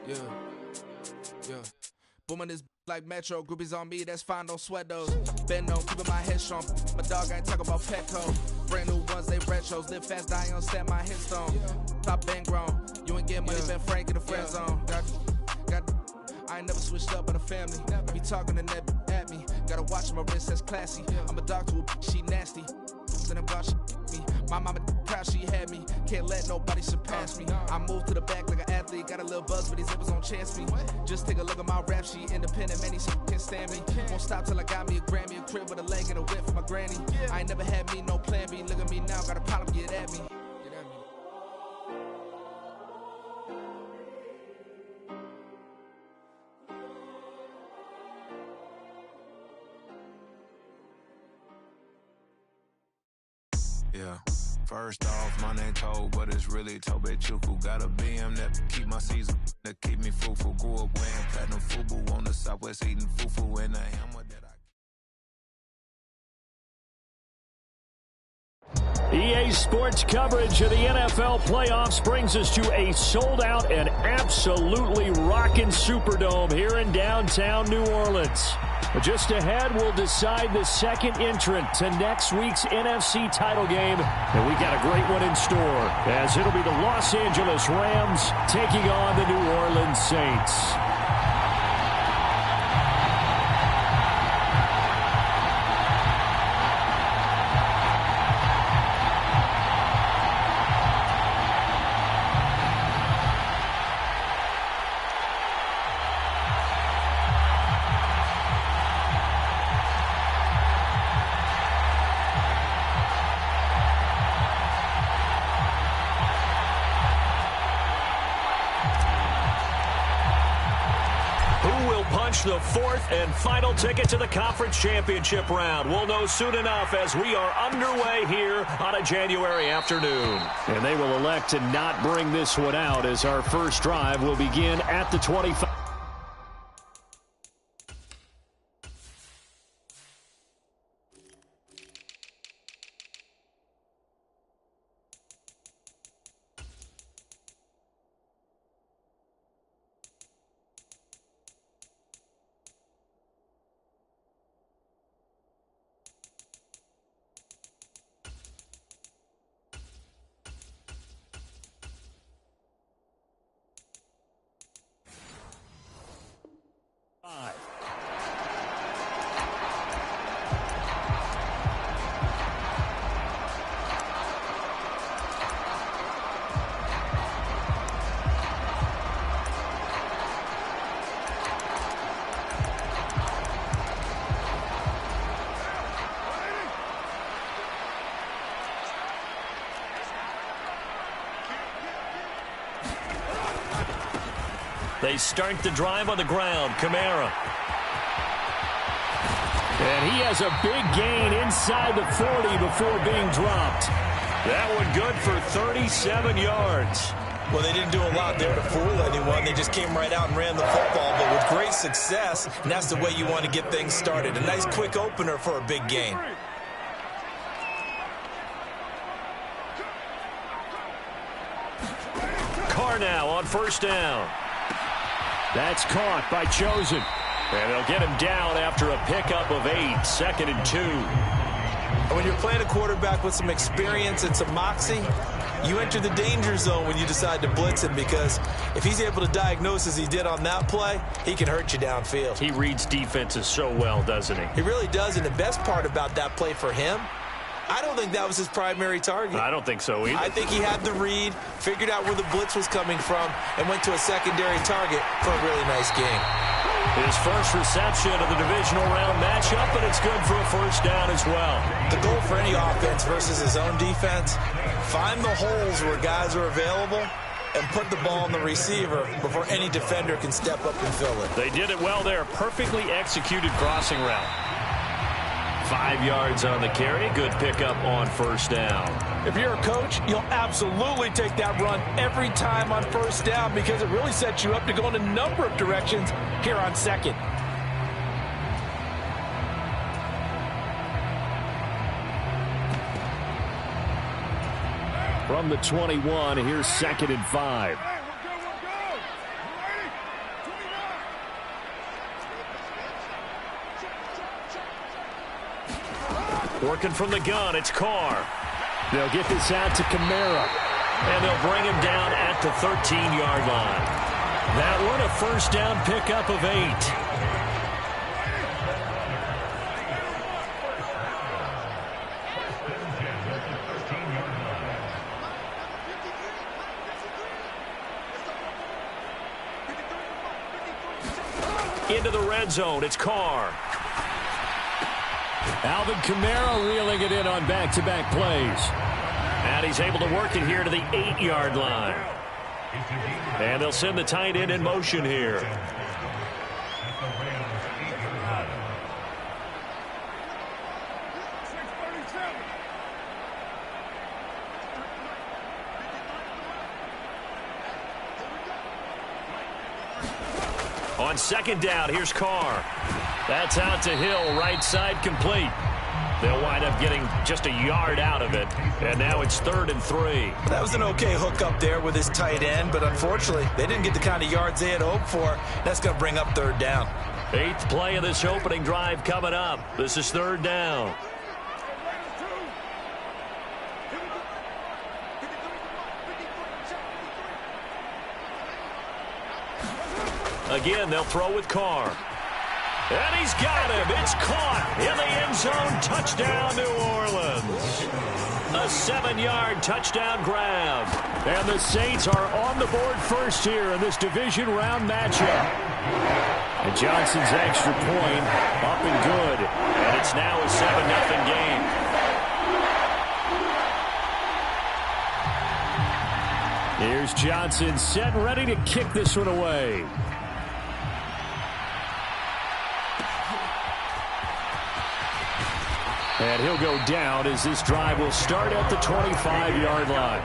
Yeah, yeah. Booming this like Metro, groupies on me, that's fine, don't sweat those. Bend on, keeping my head strong. My dog ain't talking about Petco. Brand new ones, they retros. Live fast, die on stand my headstone. Top been grown. You ain't getting money, been Frank in the friend zone. I ain't never switched up on the family. Be talking to that at me. Gotta watch my wrist, that's classy. I'm a dog to a she nasty. Then I'm about she me. My mama proud she had me. Can't let nobody surpass me. I moved to the back like an athlete. Got a little buzz, but these zippers on chance me. Just take a look at my rap sheet. Independent, man, these can't stand me. Won't stop till I got me a Grammy, a crib with a leg and a whip for my granny. I ain't never had me no plan B. Look at me now, got a problem, get at me. Yeah, first off, my name Tobe, but it's really Tobe Chuku. Got a BM that keep my season, that keep me fruitful. Grew up wearing platinum FUBU on the Southwest, eating fufu and a hammer that EA Sports coverage of the NFL playoffs brings us to a sold-out and absolutely rockin' Superdome here in downtown New Orleans. Just ahead, we'll decide the second entrant to next week's NFC title game. And we got a great one in store, as it'll be the Los Angeles Rams taking on the New Orleans Saints. The fourth and final ticket to the conference championship round. We'll know soon enough as we are underway here on a January afternoon. And they will elect to not bring this one out, as our first drive will begin at the 25. They start the drive on the ground. Kamara. And he has a big gain inside the 40 before being dropped. That one good for 37 yards. Well, they didn't do a lot there to fool anyone. They just came right out and ran the football, but with great success, and that's the way you want to get things started. A nice quick opener for a big gain. Carr now on first down. That's caught by Chosen. And they'll get him down after a pickup of 8, 2nd and 2. And when you're playing a quarterback with some experience and some moxie, you enter the danger zone when you decide to blitz him, because if he's able to diagnose as he did on that play, he can hurt you downfield. He reads defenses so well, doesn't he? He really does, and the best part about that play for him, I don't think that was his primary target. I don't think so either. I think he had the read, figured out where the blitz was coming from, and went to a secondary target for a really nice game. His first reception of the divisional round matchup, and it's good for a first down as well. The goal for any offense versus his own defense, find the holes where guys are available and put the ball on the receiver before any defender can step up and fill it. They did it well there. Perfectly executed crossing route. 5 yards on the carry. Good pickup on first down. If you're a coach, you'll absolutely take that run every time on first down, because it really sets you up to go in a number of directions here on second. From the 21, here's 2nd and 5. Working from the gun, it's Carr. They'll get this out to Kamara. And they'll bring him down at the 13-yard line. That one, a first down pickup of 8. Into the red zone, it's Carr. Alvin Kamara reeling it in on back-to-back plays. And he's able to work it here to the 8-yard line. And they'll send the tight end in motion here. On second down, here's Carr. That's out to Hill, right side complete. They'll wind up getting just a yard out of it. And now it's 3rd and 3. That was an okay hook up there with his tight end, but unfortunately, they didn't get the kind of yards they had hoped for. That's going to bring up 3rd down. 8th play of this opening drive coming up. This is 3rd down. Again, they'll throw with Carr. And he's got him. It's caught in the end zone. Touchdown, New Orleans. A 7-yard touchdown grab. And the Saints are on the board first here in this division round matchup. And Johnson's extra point up and good. And it's now a 7-0 game. Here's Johnson set and ready to kick this one away. And he'll go down as this drive will start at the 25-yard line.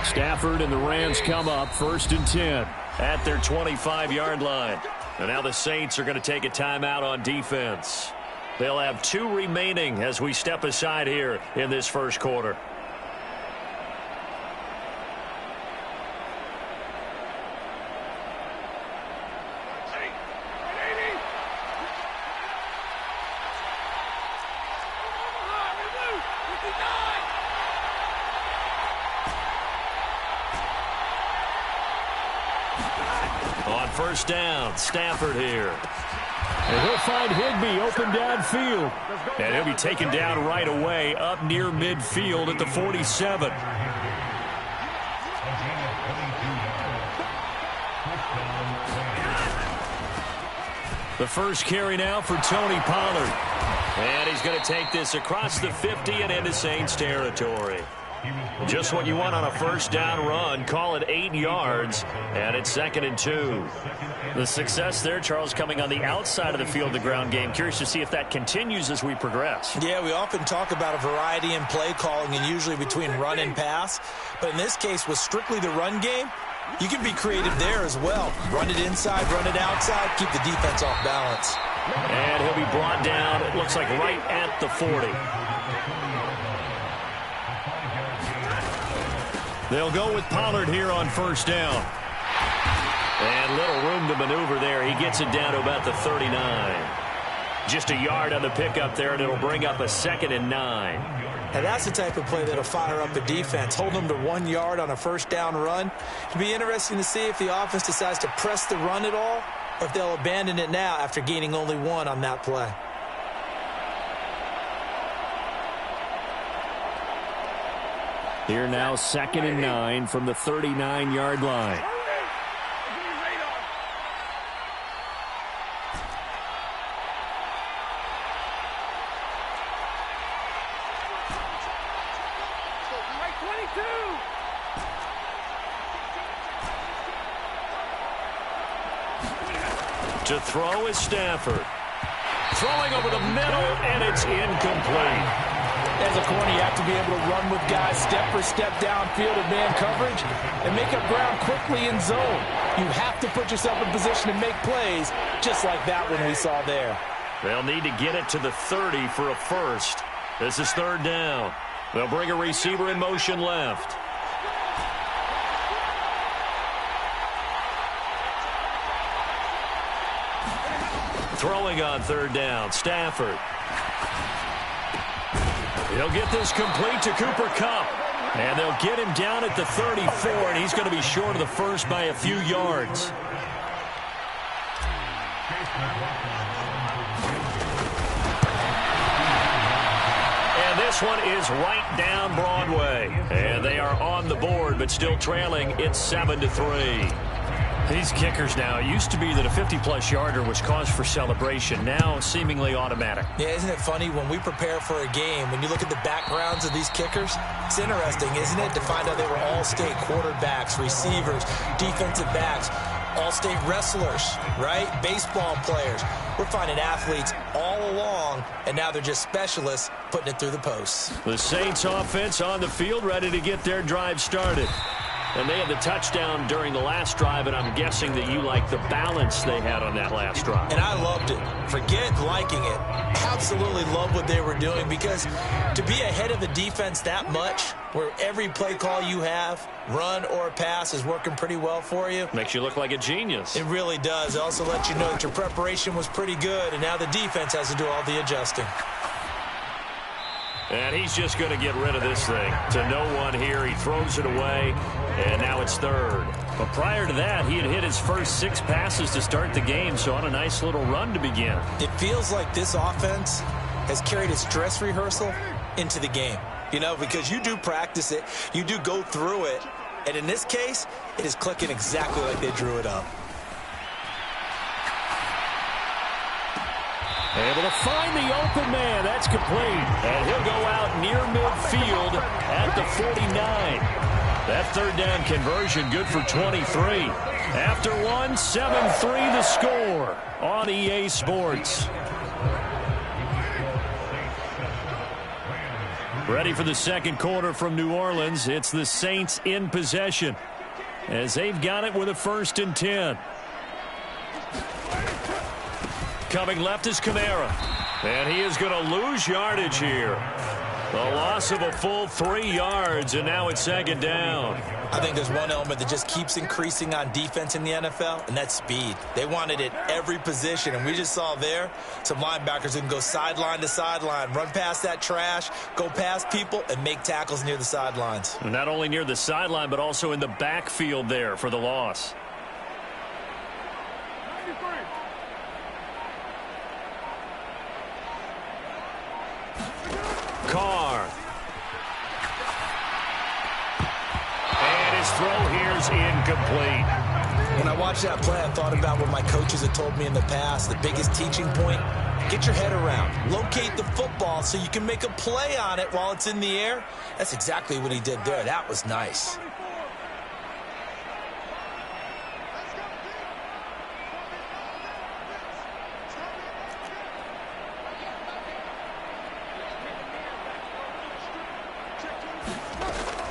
Stafford and the Rams come up 1st and 10 at their 25-yard line. And now the Saints are going to take a timeout on defense. They'll have 2 remaining as we step aside here in this first quarter. On first down, Stafford here. And he'll find Higbee open downfield. And he'll be taken down right away up near midfield at the 47. The first carry now for Tony Pollard. And he's going to take this across the 50 and into Saints territory. Just what you want on a first down run. Call it 8 yards, and it's 2nd and 2. The success there, Charles, coming on the outside of the field, the ground game. Curious to see if that continues as we progress. Yeah, we often talk about a variety in play calling and usually between run and pass. But in this case, with strictly the run game, you can be creative there as well. Run it inside, run it outside, keep the defense off balance. And he'll be brought down, it looks like right at the 40. They'll go with Pollard here on first down. And little room to maneuver there. He gets it down to about the 39. Just a yard on the pickup there, and it'll bring up a 2nd and 9. And that's the type of play that'll fire up the defense. Hold them to 1 yard on a first down run. It'll be interesting to see if the offense decides to press the run at all, or if they'll abandon it now after gaining only 1 on that play. Here now, 2nd and 9 from the 39-yard line. To throw is Stafford. Throwing over the middle, and it's incomplete. As a corner, you have to be able to run with guys step for step downfield in man coverage and make up ground quickly in zone. You have to put yourself in position to make plays just like that one we saw there. They'll need to get it to the 30 for a first. This is third down. They'll bring a receiver in motion left. Throwing on third down, Stafford. He'll get this complete to Cooper Kupp. And they'll get him down at the 34, and he's going to be short of the first by a few yards. And this one is right down Broadway. And they are on the board, but still trailing. It's 7-3. These kickers now, it used to be that a 50-plus yarder was cause for celebration. Now seemingly automatic. Yeah, isn't it funny when we prepare for a game, when you look at the backgrounds of these kickers, it's interesting, isn't it, to find out they were all-state quarterbacks, receivers, defensive backs, all-state wrestlers, right? Baseball players. We're finding athletes all along, and now they're just specialists putting it through the posts. The Saints offense on the field, ready to get their drive started. And they had the touchdown during the last drive, and I'm guessing that you like the balance they had on that last drive. And I loved it. Forget liking it. Absolutely love what they were doing, because to be ahead of the defense that much, where every play call you have, run or pass, is working pretty well for you. Makes you look like a genius. It really does. It also lets you know that your preparation was pretty good, and now the defense has to do all the adjusting. And he's just going to get rid of this thing. To no one here. He throws it away, and now it's third. But prior to that, he had hit his first 6 passes to start the game, so on a nice little run to begin. It feels like this offense has carried its dress rehearsal into the game. You know, because you do practice it, you do go through it, and in this case, it is clicking exactly like they drew it up. Able to find the open man. That's complete. And he'll go out near midfield at the 49. That third down conversion good for 23. After one, 7-3 the score on EA Sports. Ready for the second quarter from New Orleans. It's the Saints in possession as they've got it with a 1st and 10. Coming left is Kamara. And he is going to lose yardage here. The loss of a full 3 yards, and now it's 2nd down. I think there's one element that just keeps increasing on defense in the NFL, and that's speed. They want it at every position, and we just saw there some linebackers who can go sideline to sideline, run past that trash, go past people, and make tackles near the sidelines. Not only near the sideline, but also in the backfield there for the loss. Carr. And his throw here's incomplete. When I watched that play, I thought about what my coaches had told me in the past. The biggest teaching point, get your head around. Locate the football so you can make a play on it while it's in the air. That's exactly what he did there. That was nice.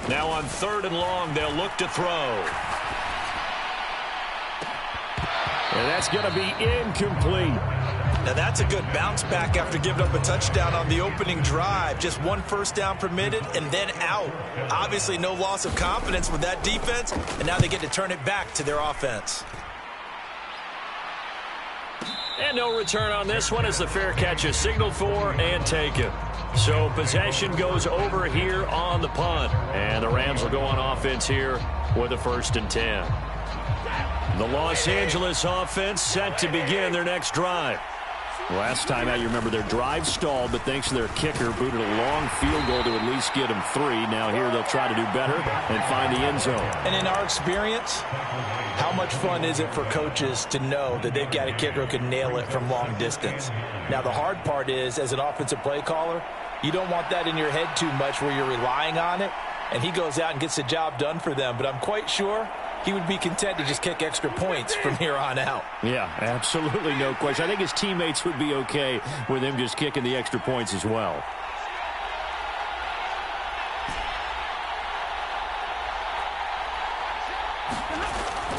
Now on 3rd and long, they'll look to throw. And that's going to be incomplete. Now that's a good bounce back after giving up a touchdown on the opening drive. Just 1 first down permitted and then out. Obviously no loss of confidence with that defense, and now they get to turn it back to their offense. And no return on this one as the fair catch is signaled for and taken. So possession goes over here on the punt. And the Rams will go on offense here with a 1st and 10. The Los Angeles offense set to begin their next drive. Last time out, you remember their drive stalled, but thanks to their kicker, booted a long field goal to at least get them 3. Now here they'll try to do better and find the end zone. And in our experience, how much fun is it for coaches to know that they've got a kicker who can nail it from long distance? Now the hard part is, as an offensive play caller, you don't want that in your head too much where you're relying on it, and he goes out and gets the job done for them. But I'm quite sure he would be content to just kick extra points from here on out. Yeah, absolutely no question. I think his teammates would be okay with him just kicking the extra points as well.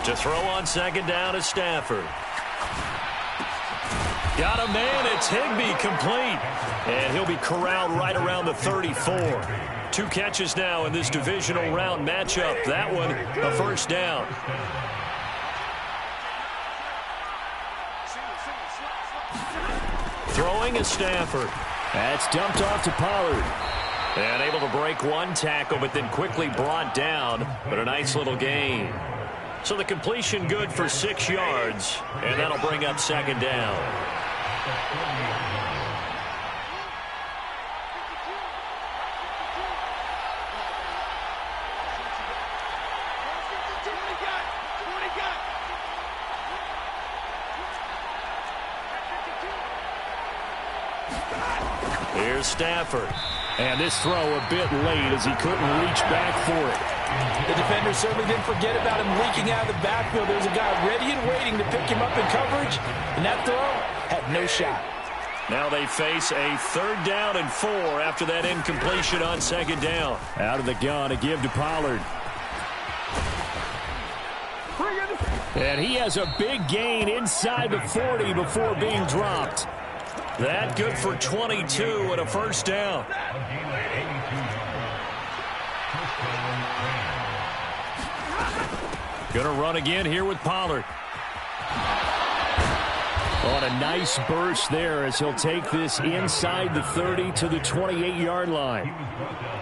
To throw on 2nd down is Stafford. Got a man. It's Higbee, complete. And he'll be corralled right around the 34. 2 catches now in this divisional round matchup. That one, a first down. Throwing is Stafford. That's dumped off to Pollard. And able to break 1 tackle, but then quickly brought down. But a nice little gain. So the completion good for 6 yards. And that'll bring up second down. Here's Stafford. And this throw a bit late as he couldn't reach back for it. The defender certainly didn't forget about him leaking out of the backfield. There's a guy ready and waiting to pick him up in coverage, and that throw had no shot. Now they face a 3rd down and 4 after that incompletion on second down. Out of the gun to give to Pollard. And he has a big gain inside the 40 before being dropped. That good for 22 and a first down. Going to run again here with Pollard. On a nice burst there as he'll take this inside the 30 to the 28-yard line.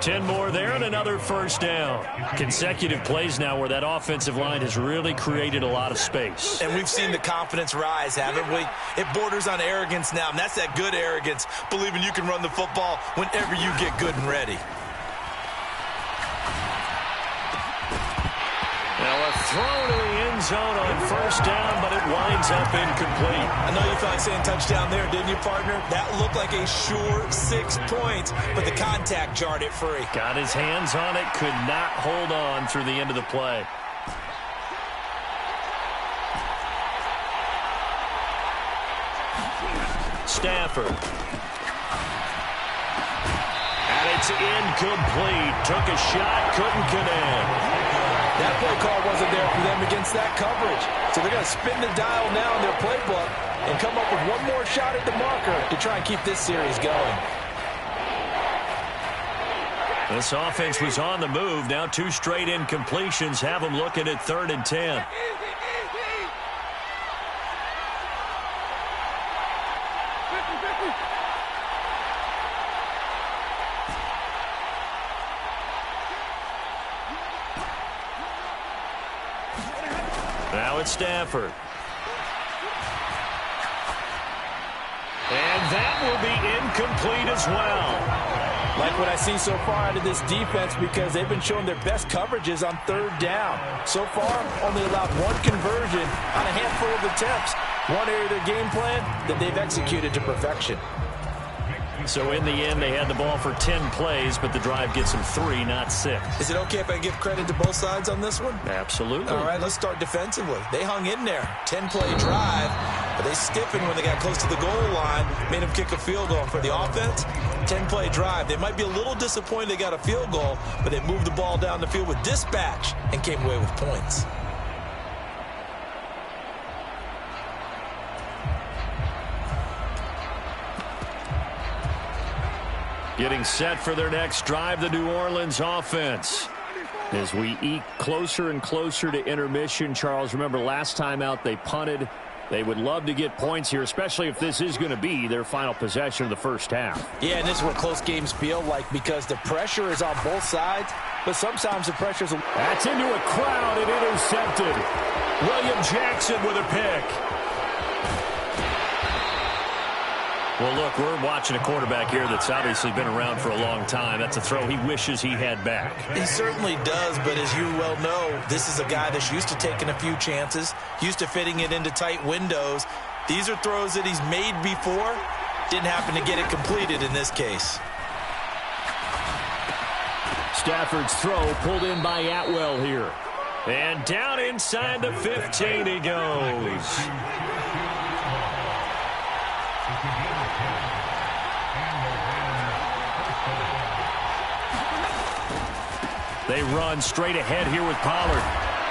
10 more there and another first down. Consecutive plays now where that offensive line has really created a lot of space. And we've seen the confidence rise, haven't we? It borders on arrogance now, and that's that good arrogance, believing you can run the football whenever you get good and ready. Now a throw to the end zone on first down, but it winds up incomplete. I know you felt like saying touchdown there, didn't you, partner? That looked like a sure 6 points, but the contact jarred it free. Got his hands on it, could not hold on through the end of the play. Stafford. And it's incomplete. Took a shot, couldn't connect. That play call wasn't there for them against that coverage. So they're going to spin the dial now in their playbook and come up with one more shot at the marker to try and keep this series going. This offense was on the move. Now 2 straight incompletions have them looking at 3rd and 10. Now it's Stafford. And that will be incomplete as well. Like what I see so far out of this defense because they've been showing their best coverages on 3rd down. So far, only allowed 1 conversion on a handful of attempts. One area of their game plan that they've executed to perfection. So in the end, they had the ball for 10 plays, but the drive gets them 3, not 6. Is it okay if I give credit to both sides on this one? Absolutely. All right, let's start defensively. They hung in there. 10-play drive, but they stiffened when they got close to the goal line, made them kick a field goal. For the offense, 10-play drive. They might be a little disappointed they got a field goal, but they moved the ball down the field with dispatch and came away with points. Getting set for their next drive, the New Orleans offense. As we eke closer and closer to intermission, Charles, remember last time out they punted. They would love to get points here, especially if this is going to be their final possession of the first half. Yeah, and this is what close games feel like because the pressure is on both sides, but sometimes the pressure's... That's into a crowd and intercepted. William Jackson with a pick. Well, look, we're watching a quarterback here that's obviously been around for a long time. That's a throw he wishes he had back. He certainly does, but as you well know, this is a guy that's used to taking a few chances, used to fitting it into tight windows. These are throws that he's made before. Didn't happen to get it completed in this case. Stafford's throw pulled in by Atwell here. And down inside the 15 he goes. They run straight ahead here with Pollard.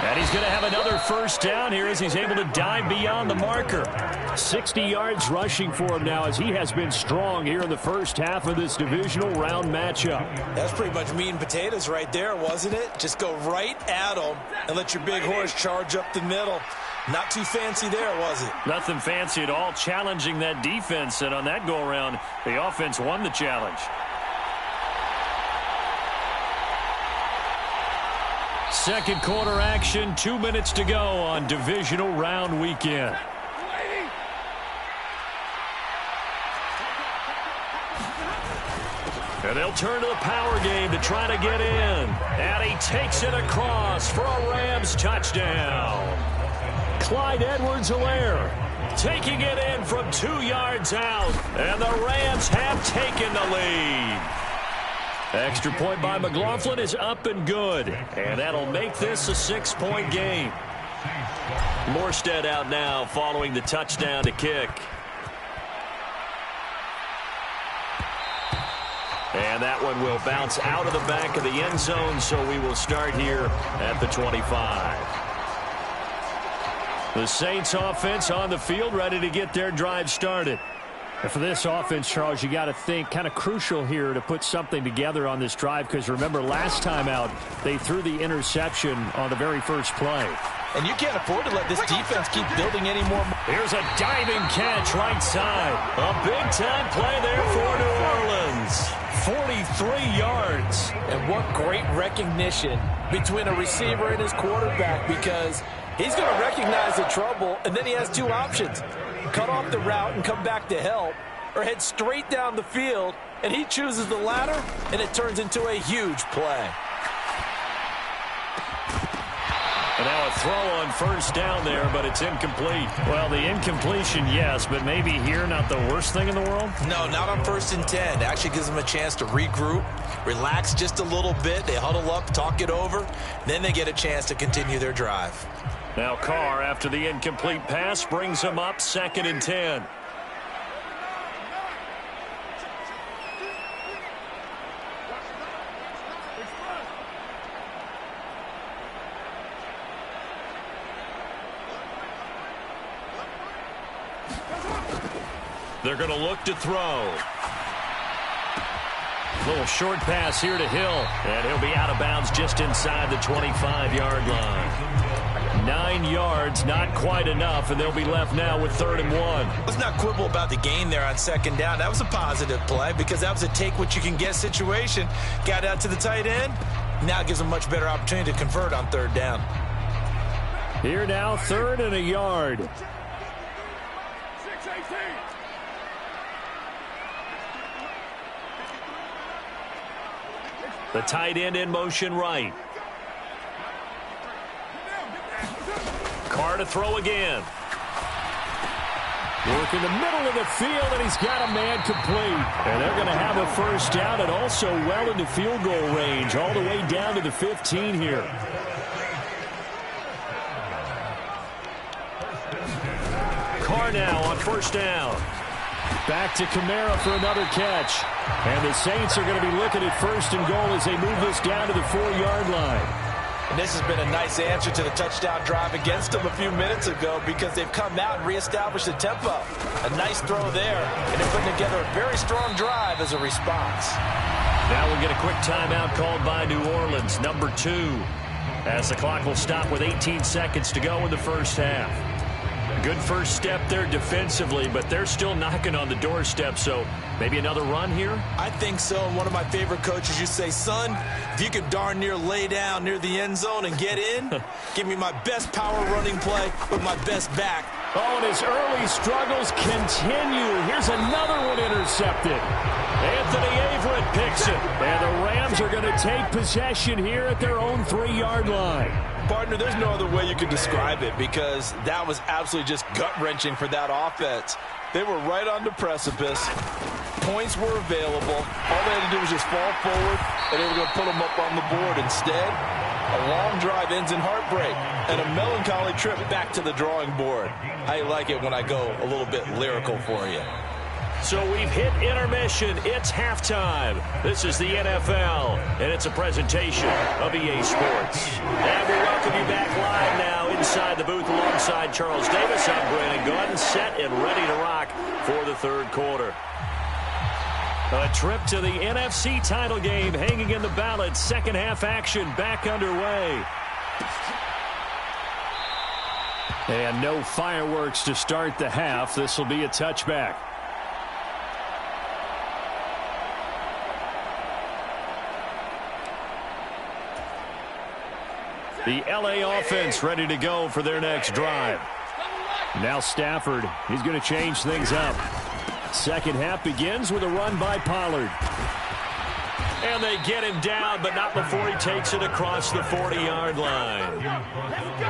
And he's going to have another first down here as he's able to dive beyond the marker. 60 yards rushing for him now as he has been strong here in the first half of this divisional round matchup. That's pretty much meat and potatoes right there, wasn't it? Just go right at him and let your big horse charge up the middle. Not too fancy there, was it? Nothing fancy at all, challenging that defense. And on that go-around, the offense won the challenge. Second quarter action, 2 minutes to go on divisional round weekend. And they'll turn to the power game to try to get in. And he takes it across for a Rams touchdown. Clyde Edwards-Helaire taking it in from 2 yards out. And the Rams have taken the lead. Extra point by McLaughlin is up and good. And that'll make this a 6-point game. Morstead out now following the touchdown to kick. And that one will bounce out of the back of the end zone, so we will start here at the 25. The Saints offense on the field, ready to get their drive started. And for this offense, Charles, you got to think kind of crucial here to put something together on this drive, because remember last time out they threw the interception on the very first play. And you can't afford to let this defense keep building any more. Here's a diving catch right side. A big-time play there for New Orleans. 43 yards. And what great recognition between a receiver and his quarterback, because he's going to recognize the trouble, and then he has two options. Cut off the route and come back to help, or head straight down the field, and he chooses the latter, and it turns into a huge play. And now a throw on first down there, but it's incomplete. Well, the incompletion, yes, but maybe here not the worst thing in the world? No, not on 1st and 10. It actually gives them a chance to regroup, relax just a little bit. They huddle up, talk it over, then they get a chance to continue their drive. Now Carr, after the incomplete pass, brings him up 2nd and 10. They're going to look to throw. Little short pass here to Hill, and he'll be out of bounds just inside the 25-yard line. 9 yards, not quite enough, and they'll be left now with 3rd and 1. Let's not quibble about the gain there on 2nd down. That was a positive play because that was a take-what-you-can-get situation. Got out to the tight end. Now it gives them a much better opportunity to convert on 3rd down. Here now, 3rd and a yard. The tight end in motion right. Carr to throw again. Work in the middle of the field, and he's got a man complete. And they're going to have a first down and also well into field goal range, all the way down to the 15 here. Carr now on 1st down. Back to Kamara for another catch. And the Saints are going to be looking at 1st and goal as they move this down to the 4-yard line. And this has been a nice answer to the touchdown drive against them a few minutes ago because they've come out and reestablished the tempo. A nice throw there, and they're putting together a very strong drive as a response. Now we'll get a quick timeout called by New Orleans, number 2, as the clock will stop with 18 seconds to go in the first half. Good first step there defensively, but they're still knocking on the doorstep, so maybe another run here? I think so. And one of my favorite coaches, you say, son, if you could darn near lay down near the end zone and get in, give me my best power running play with my best back. Oh, and his early struggles continue. Here's another one intercepted. Anthony Averett picks it. And the Rams are going to take possession here at their own 3-yard line. Partner, there's no other way you could describe it because that was absolutely just gut-wrenching for that offense. They were right on the precipice. Points were available. All they had to do was just fall forward, and they were going to put them up on the board. Instead, a long drive ends in heartbreak and a melancholy trip back to the drawing board. I like it when I go a little bit lyrical for you. So we've hit intermission. It's halftime. This is the NFL, and it's a presentation of EA Sports. And we welcome you back live Alongside Charles Davis, I'm Brandon Gaudin, set and ready to rock for the third quarter. A trip to the NFC title game hanging in the balance. Second half action back underway. And no fireworks to start the half. This will be a touchback. The LA offense ready to go for their next drive. Now Stafford, he's going to change things up. Second half begins with a run by Pollard. And they get him down, but not before he takes it across the 40-yard line.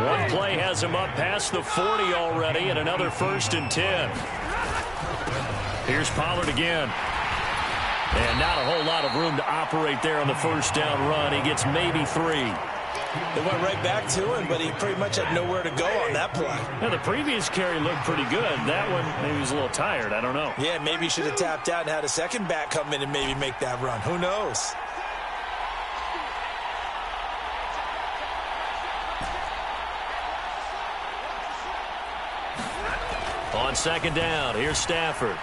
One play has him up past the 40 already, and another 1st and 10. Here's Pollard again. And not a whole lot of room to operate there on the first down run. He gets maybe 3. They went right back to him, but he pretty much had nowhere to go on that play. Yeah, the previous carry looked pretty good. That one, maybe he was a little tired. I don't know. Yeah, maybe he should have tapped out and had a second back come in and maybe make that run. Who knows? On second down, here's Stafford.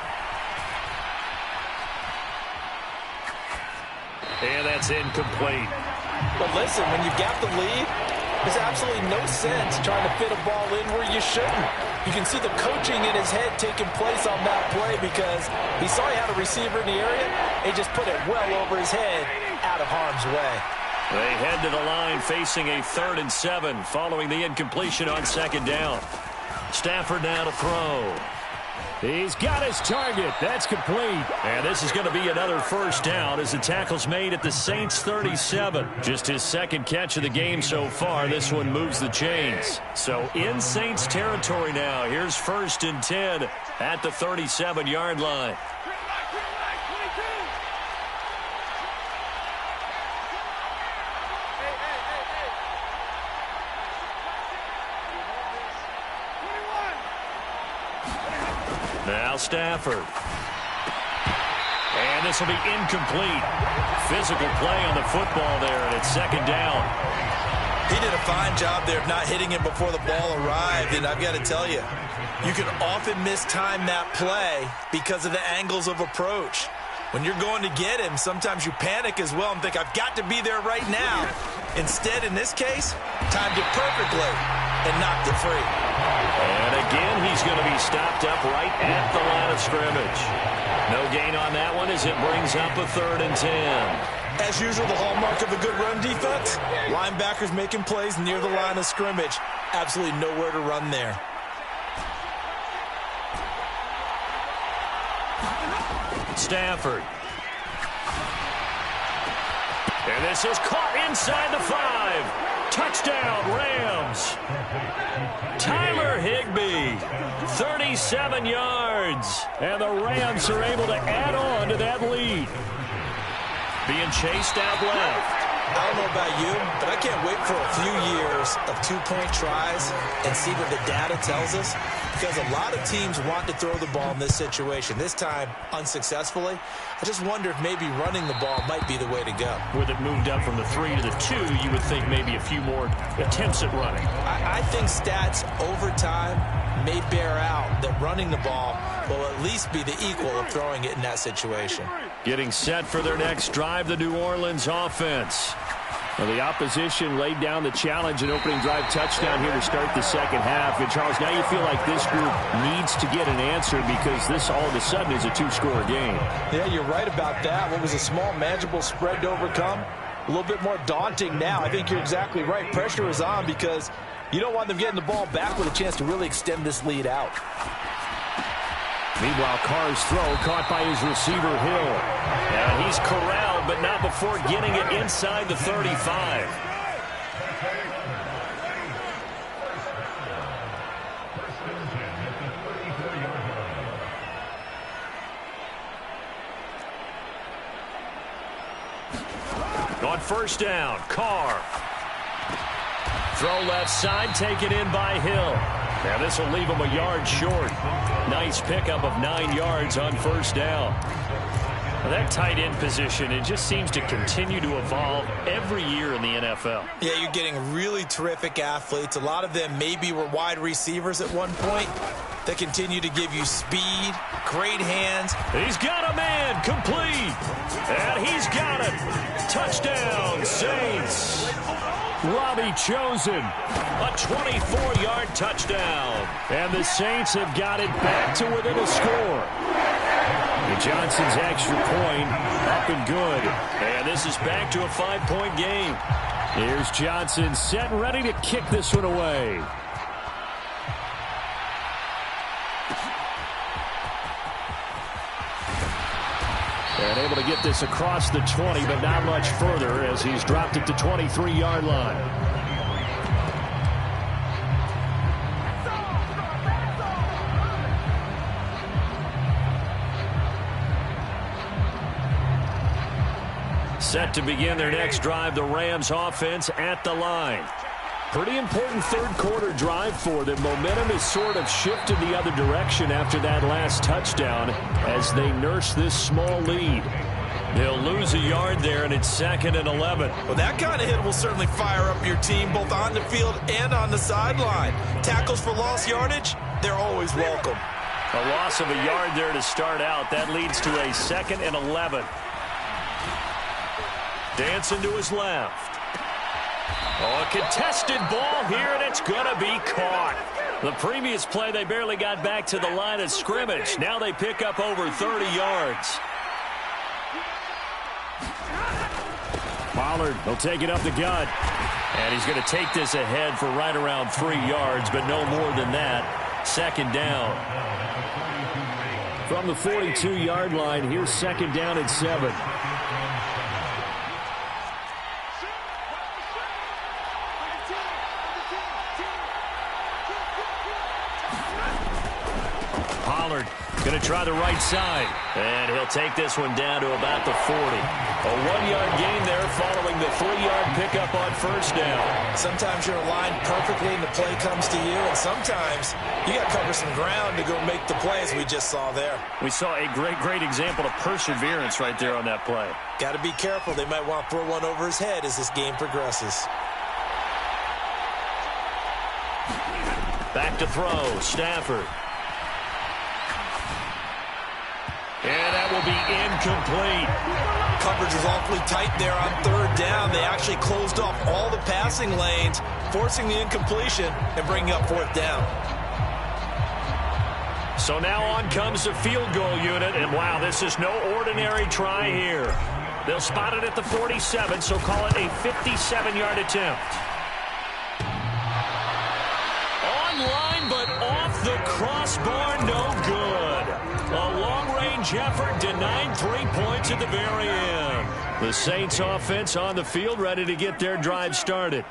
And that's incomplete. But listen, when you've got the lead, there's absolutely no sense trying to fit a ball in where you shouldn't. You can see the coaching in his head taking place on that play because he saw he had a receiver in the area. He just put it well over his head out of harm's way. They head to the line facing a 3rd and 7 following the incompletion on second down. Stafford now to throw. He's got his target. That's complete. And this is going to be another first down as the tackle's made at the Saints 37. Just his second catch of the game so far. This one moves the chains. So in Saints territory now. Here's 1st and 10 at the 37-yard line. Now Stafford. And this will be incomplete. Physical play on the football there, and it's second down. He did a fine job there of not hitting him before the ball arrived, and I've got to tell you, you can often mistime that play because of the angles of approach. When you're going to get him, sometimes you panic as well and think, I've got to be there right now. Instead, in this case, timed it perfectly and knocked it free. And again, he's going to be stopped up right at the line of scrimmage. No gain on that one as it brings up a 3rd and 10. As usual, the hallmark of a good run defense, linebackers making plays near the line of scrimmage. Absolutely nowhere to run there. Stafford. And this is caught inside the 5. Touchdown, Rams. Tyler Higbee, 37 yards. And the Rams are able to add on to that lead. Being chased out left. I don't know about you, but I can't wait for a few years of 2-point tries and see what the data tells us. Because a lot of teams want to throw the ball in this situation. This time, unsuccessfully. I just wonder if maybe running the ball might be the way to go. With it moved up from the 3 to the 2, you would think maybe a few more attempts at running. I think stats over time may bear out that running the ball will at least be the equal of throwing it in that situation. Getting set for their next drive, the New Orleans offense. Well, the opposition laid down the challenge, an opening drive touchdown here to start the second half. And, Charles, now you feel like this group needs to get an answer because this all of a sudden is a 2-score game. Yeah, you're right about that. What was a small, manageable spread to overcome, a little bit more daunting now. I think you're exactly right. Pressure is on because you don't want them getting the ball back with a chance to really extend this lead out. Meanwhile, Carr's throw caught by his receiver, Hill. And he's corralled, but not before getting it inside the 35. On first down, Carr. Throw left side, taken in by Hill. Now this will leave him a yard short. Nice pickup of 9 yards on first down. That tight end position, it just seems to continue to evolve every year in the NFL. Yeah, you're getting really terrific athletes. A lot of them maybe were wide receivers at one point. They continue to give you speed, great hands. He's got a man, complete. And he's got it. Touchdown, Saints. Robbie Chosen, a 24-yard touchdown. And the Saints have got it back to within a score. Johnson's extra point up and good. And this is back to a 5-point game. Here's Johnson set and ready to kick this one away. And able to get this across the 20, but not much further as he's dropped it to 23-yard line. Set to begin their next drive, the Rams offense at the line. Pretty important third quarter drive for them. Momentum has sort of shifted the other direction after that last touchdown as they nurse this small lead. They'll lose a yard there, and it's 2nd and 11. Well, that kind of hit will certainly fire up your team both on the field and on the sideline. Tackles for lost yardage, they're always welcome. A loss of a yard there to start out. That leads to a 2nd and 11. Dancing to his left. Oh, a contested ball here, and it's going to be caught. The previous play, they barely got back to the line of scrimmage. Now they pick up over 30 yards. Pollard will take it up the gut. And he's going to take this ahead for right around 3 yards, but no more than that. 2nd down. From the 42-yard line, here's 2nd down and 7. Going to try the right side. And he'll take this one down to about the 40. A 1-yard gain there following the 3-yard pickup on 1st down. Sometimes you're aligned perfectly and the play comes to you, and sometimes you got to cover some ground to go make the play, as we just saw there. We saw a great example of perseverance right there on that play. Got to be careful. They might want to throw one over his head as this game progresses. Back to throw. Stafford. And that will be incomplete. Coverage was awfully tight there on 3rd down. They actually closed off all the passing lanes, forcing the incompletion and bringing up 4th down. So now on comes the field goal unit, and wow, this is no ordinary try here. They'll spot it at the 47, so call it a 57-yard attempt. Online, but off the crossbar, no good. A long-range effort denied 3 points at the very end. The Saints offense on the field ready to get their drive started.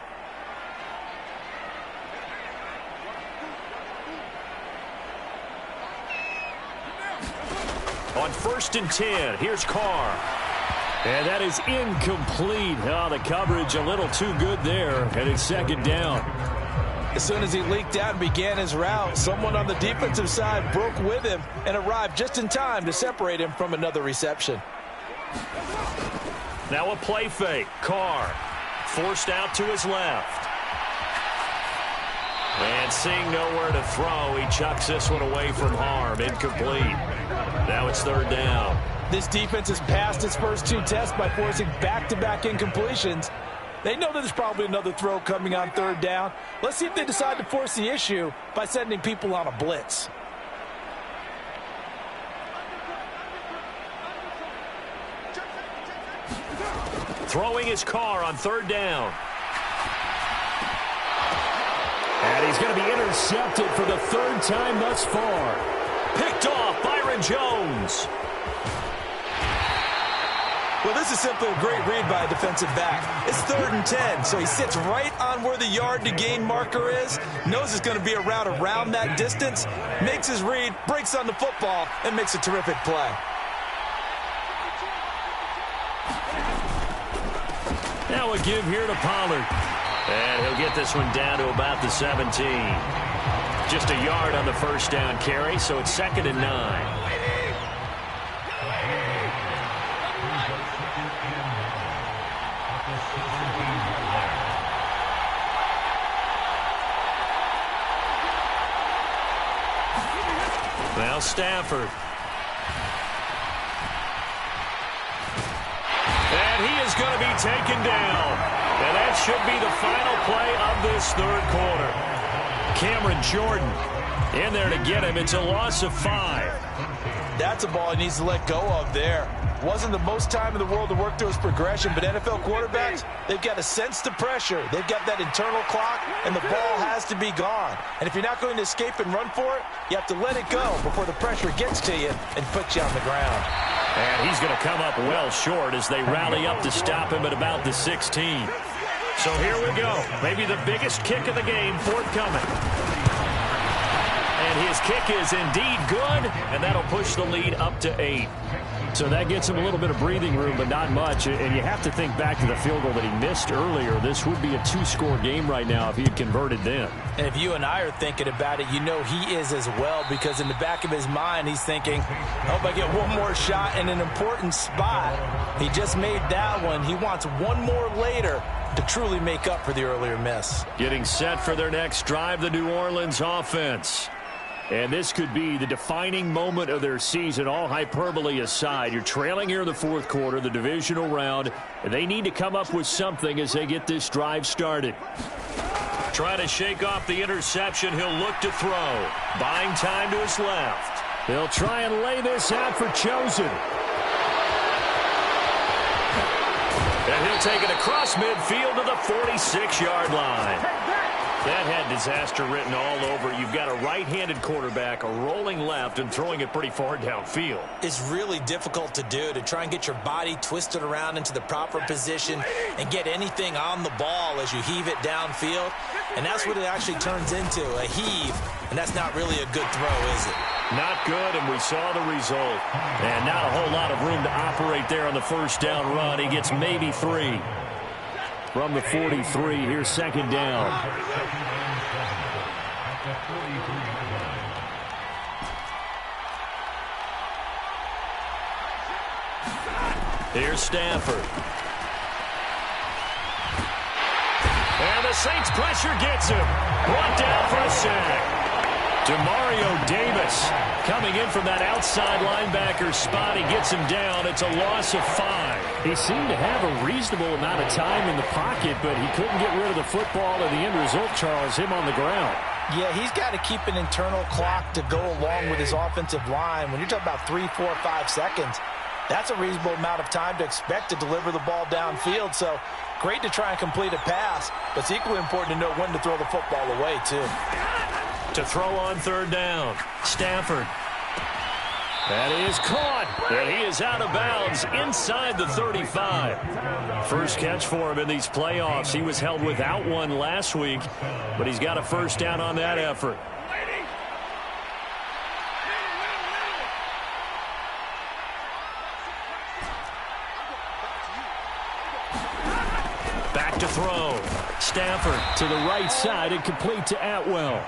On 1st and 10, here's Carr. And that is incomplete. Oh, the coverage a little too good there, and it's 2nd down. As soon as he leaked out and began his route, someone on the defensive side broke with him and arrived just in time to separate him from another reception. Now a play fake. Carr forced out to his left. And seeing nowhere to throw, he chucks this one away from harm. Incomplete. Now it's 3rd down. This defense has passed its first 2 tests by forcing back-to-back incompletions. They know that there's probably another throw coming on 3rd down. Let's see if they decide to force the issue by sending people on a blitz. Throwing his Carr on 3rd down. And he's going to be intercepted for the 3rd time thus far. Picked off Byron Jones. Well, this is simply a great read by a defensive back. It's 3rd and 10, so he sits right on where the yard-to-gain marker is, knows it's going to be a route around that distance, makes his read, breaks on the football, and makes a terrific play. Now a give here to Pollard. And he'll get this one down to about the 17. Just a yard on the 1st down carry, so it's 2nd and 9. Now Stafford. And he is going to be taken down. And that should be the final play of this third quarter. Cameron Jordan in there to get him. It's a loss of 5. That's a ball he needs to let go of there. Wasn't the most time in the world to work through his progression, but NFL quarterbacks, they've got to sense the pressure. They've got that internal clock, and the ball has to be gone. And if you're not going to escape and run for it, you have to let it go before the pressure gets to you and puts you on the ground. And he's going to come up well short as they rally up to stop him at about the 16. So here we go. Maybe the biggest kick of the game forthcoming. And his kick is indeed good, and that'll push the lead up to 8. So that gets him a little bit of breathing room, but not much. And you have to think back to the field goal that he missed earlier. This would be a 2-score game right now if he had converted then. And if you and I are thinking about it, you know he is as well, because in the back of his mind, he's thinking, I hope I get one more shot in an important spot. He just made that one. He wants one more later to truly make up for the earlier miss. Getting set for their next drive, the New Orleans offense. And this could be the defining moment of their season, all hyperbole aside. You're trailing here in the fourth quarter, the divisional round. And they need to come up with something as they get this drive started. Trying to shake off the interception. He'll look to throw. Buying time to his left. He'll try and lay this out for Chosen. And he'll take it across midfield to the 46-yard line. That had disaster written all over. You've got a right-handed quarterback, a rolling left, and throwing it pretty far downfield. It's really difficult to do, to try and get your body twisted around into the proper position and get anything on the ball as you heave it downfield. And that's what it actually turns into, a heave. And that's not really a good throw, is it? Not good, and we saw the result. And not a whole lot of room to operate there on the first down run. He gets maybe 3. From the 43, here's second down. Here's Stafford. And the Saints pressure gets him. Brought down for a sack. Demario Davis coming in from that outside linebacker spot. He gets him down. It's a loss of 5. He seemed to have a reasonable amount of time in the pocket, but he couldn't get rid of the football, and the end result, Charles, him on the ground. Yeah, he's got to keep an internal clock to go along with his offensive line. When you're talking about 3, 4, 5 seconds, that's a reasonable amount of time to expect to deliver the ball downfield. So great to try and complete a pass, but it's equally important to know when to throw the football away, too. To throw on third down, Stafford. That is caught, and he is out of bounds inside the 35. First catch for him in these playoffs. He was held without one last week, but he's got a first down on that effort. Back to throw. Stafford to the right side and complete to Atwell.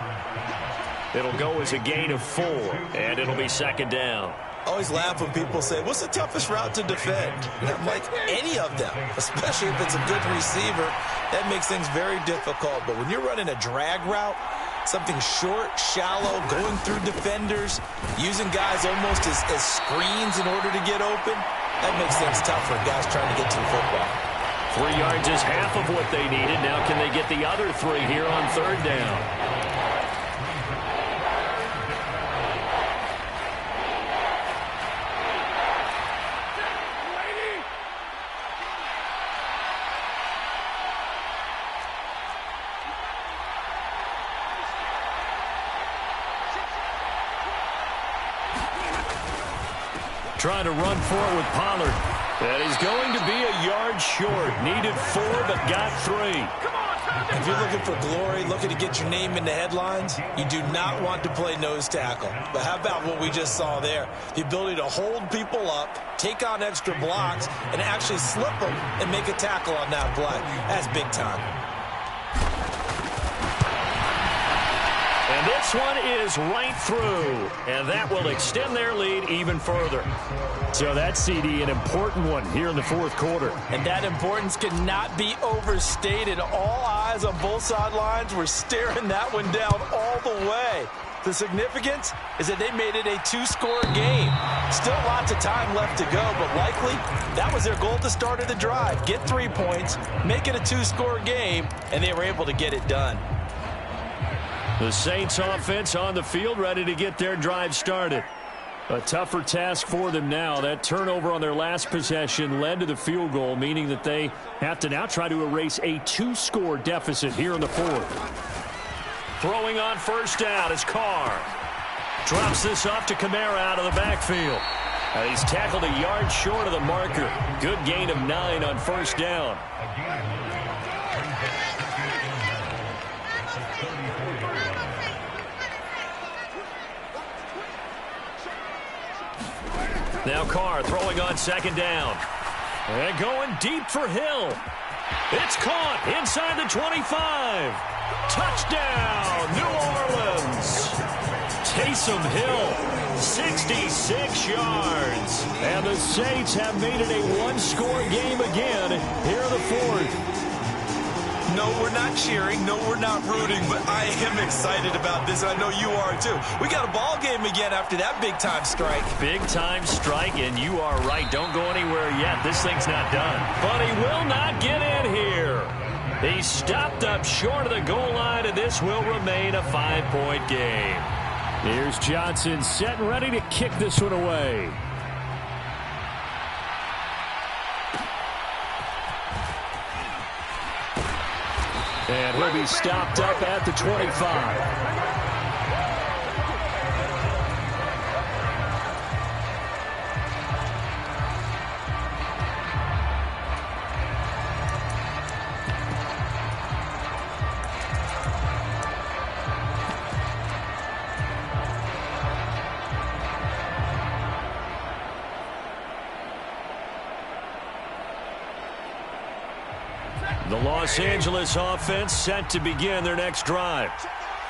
It'll go as a gain of 4, and it'll be second down. Always laugh when people say, what's the toughest route to defend? And I'm like, any of them, especially if it's a good receiver. That makes things very difficult. But when you're running a drag route, something short, shallow, going through defenders, using guys almost as screens in order to get open, that makes things tough for guys trying to get to the football. 3 yards is half of what they needed. Now can they get the other 3 here on third down? Trying to run for it with Pollard. And he's going to be a yard short. Needed 4, but got 3. If you're looking for glory, looking to get your name in the headlines, you do not want to play nose tackle. But how about what we just saw there? The ability to hold people up, take on extra blocks, and actually slip them and make a tackle on that play. That's big time. And this one is right through, and that will extend their lead even further. So that's, CD, an important one here in the fourth quarter. And that importance cannot be overstated. All eyes on both sidelines were staring that one down all the way. The significance is that they made it a 2-score game. Still lots of time left to go, but likely that was their goal at the start of the drive. Get 3 points, make it a 2-score game, and they were able to get it done. The Saints offense on the field, ready to get their drive started. A tougher task for them now. That turnover on their last possession led to the field goal, meaning that they have to now try to erase a 2-score deficit here in the fourth. Throwing on first down is Carr. Drops this off to Kamara out of the backfield. He's tackled a yard short of the marker. Good gain of 9 on first down. Now Carr throwing on second down. And going deep for Hill. It's caught inside the 25. Touchdown, New Orleans. Taysom Hill, 66 yards. And the Saints have made it a 1-score game again here in the fourth. No, we're not cheering. No, we're not rooting, but I am excited about this. I know you are, too. We got a ball game again after that big-time strike. Big-time strike, and you are right. Don't go anywhere yet. This thing's not done. But he will not get in here. He stopped up short of the goal line, and this will remain a 5-point game. Here's Johnson set and ready to kick this one away. And he'll be stopped up at the 25. The Los Angeles offense set to begin their next drive.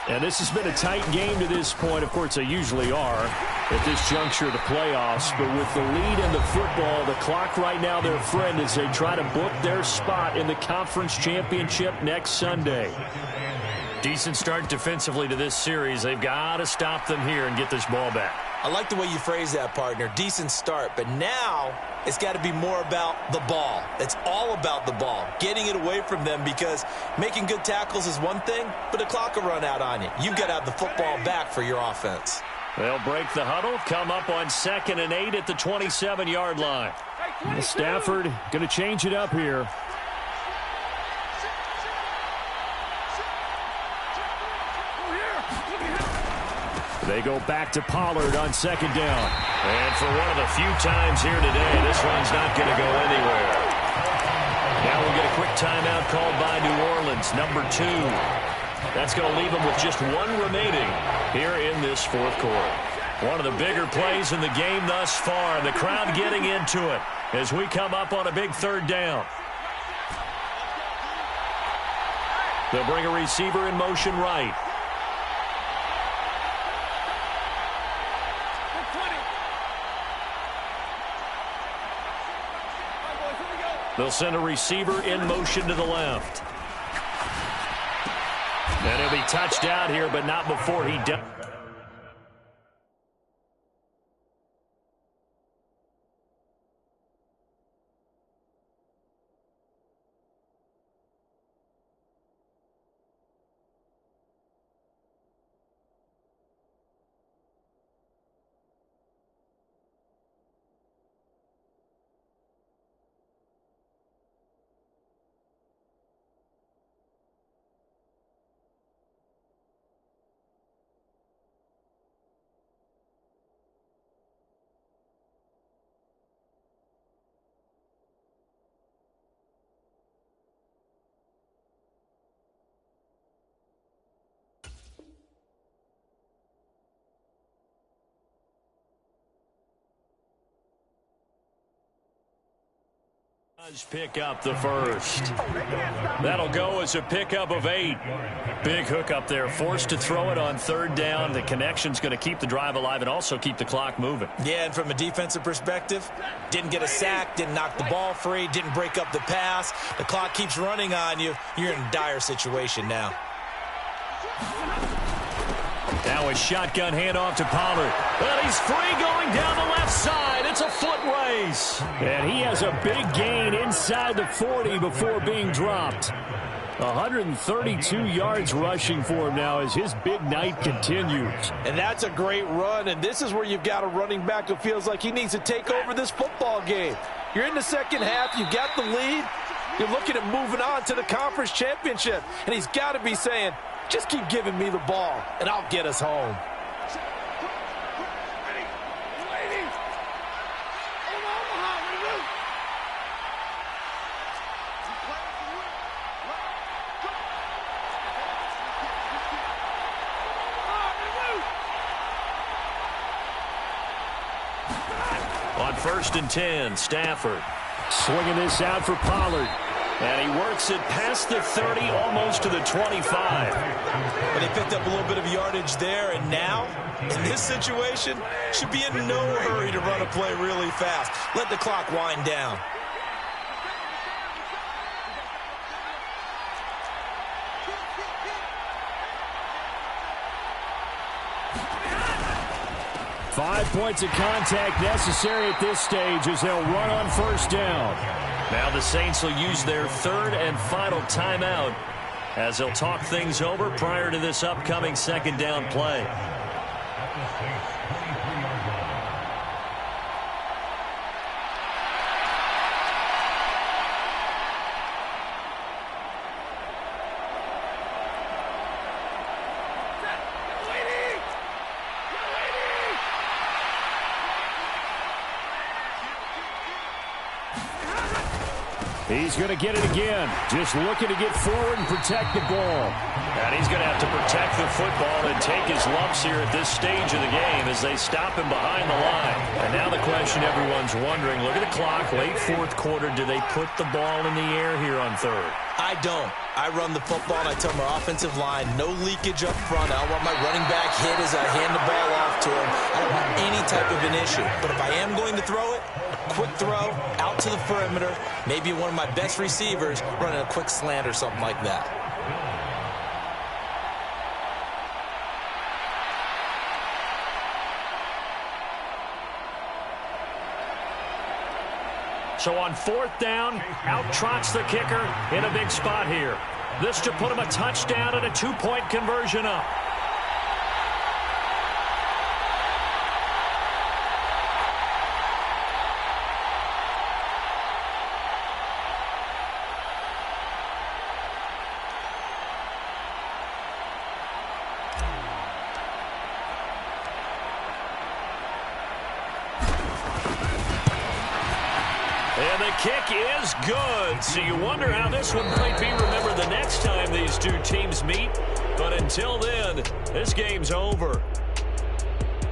And this has been a tight game to this point. Of course, they usually are at this juncture of the playoffs. But with the lead in the football, the clock right now their friend as they try to book their spot in the conference championship next Sunday. Decent start defensively to this series. They've got to stop them here and get this ball back. I like the way you phrase that, partner. Decent start, but now it's got to be more about the ball. It's all about the ball, getting it away from them, because making good tackles is one thing, but the clock will run out on you. You've got to have the football back for your offense. They'll break the huddle, come up on 2nd and 8 at the 27-yard line. Stafford going to change it up here. They go back to Pollard on 2nd down. And for one of the few times here today, this one's not going to go anywhere. Now we'll get a quick timeout called by New Orleans, number 2. That's going to leave them with just 1 remaining here in this fourth quarter. One of the bigger plays in the game thus far, and the crowd getting into it as we come up on a big 3rd down. They'll bring a receiver in motion right. They'll send a receiver in motion to the left. And he'll be touched out here, but not before he does. Does pick up the first. That'll go as a pickup of 8. Big hook up there, forced to throw it on 3rd down. The connection's going to keep the drive alive and also keep the clock moving. Yeah, and from a defensive perspective, didn't get a sack, didn't knock the ball free, didn't break up the pass. The clock keeps running on you. You're in a dire situation now. Now a shotgun handoff to Pollard. And he's free going down the left side. It's a foot race. And he has a big gain inside the 40 before being dropped. 132 yards rushing for him now as his big night continues. And that's a great run, and this is where you've got a running back who feels like he needs to take over this football game. You're in the second half, you got the lead, you're looking at moving on to the conference championship, and he's got to be saying, just keep giving me the ball, and I'll get us home. On 1st and 10, Stafford. Swinging this out for Pollard. And he works it past the 30, almost to the 25. But they picked up a little bit of yardage there, and now, in this situation, should be in no hurry to run a play really fast. Let the clock wind down. Five points of contact necessary at this stage as they'll run on 1st down. Now the Saints will use their 3rd and final timeout as they'll talk things over prior to this upcoming 2nd down play. He's going to get it again. Just looking to get forward and protect the ball. And he's going to have to protect the football and take his lumps here at this stage of the game as they stop him behind the line. And now the question everyone's wondering, look at the clock, late 4th quarter, do they put the ball in the air here on 3rd? I don't. I run the football, and I tell my offensive line, no leakage up front. I don't want my running back hit as I hand the ball off to him. I don't want any type of an issue. But if I am going to throw it, quick throw, out to the perimeter, maybe one of my best receivers running a quick slant or something like that. So on 4th down, out trots the kicker in a big spot here. This to put him a touchdown and a 2-point conversion up. And the kick is good. So you wonder how this one might be remembered the next time these two teams meet. But until then, this game's over.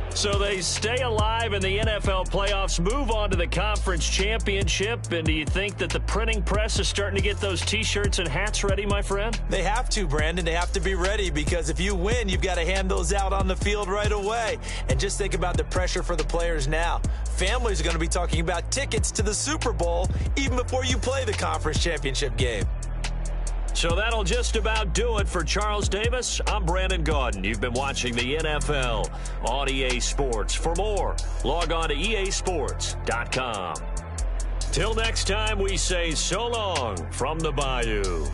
So they stay alive in the NFL playoffs, move on to the conference championship. And do you think that the printing press is starting to get those T-shirts and hats ready, my friend? They have to, Brandon. They have to be ready because if you win, you've got to hand those out on the field right away. And just think about the pressure for the players now. Families are going to be talking about tickets to the Super Bowl even before you play the conference championship game. So that'll just about do it for Charles Davis. I'm Brandon Gaudin. You've been watching the NFL on EA Sports. For more, log on to easports.com. Till next time, we say so long from the Bayou.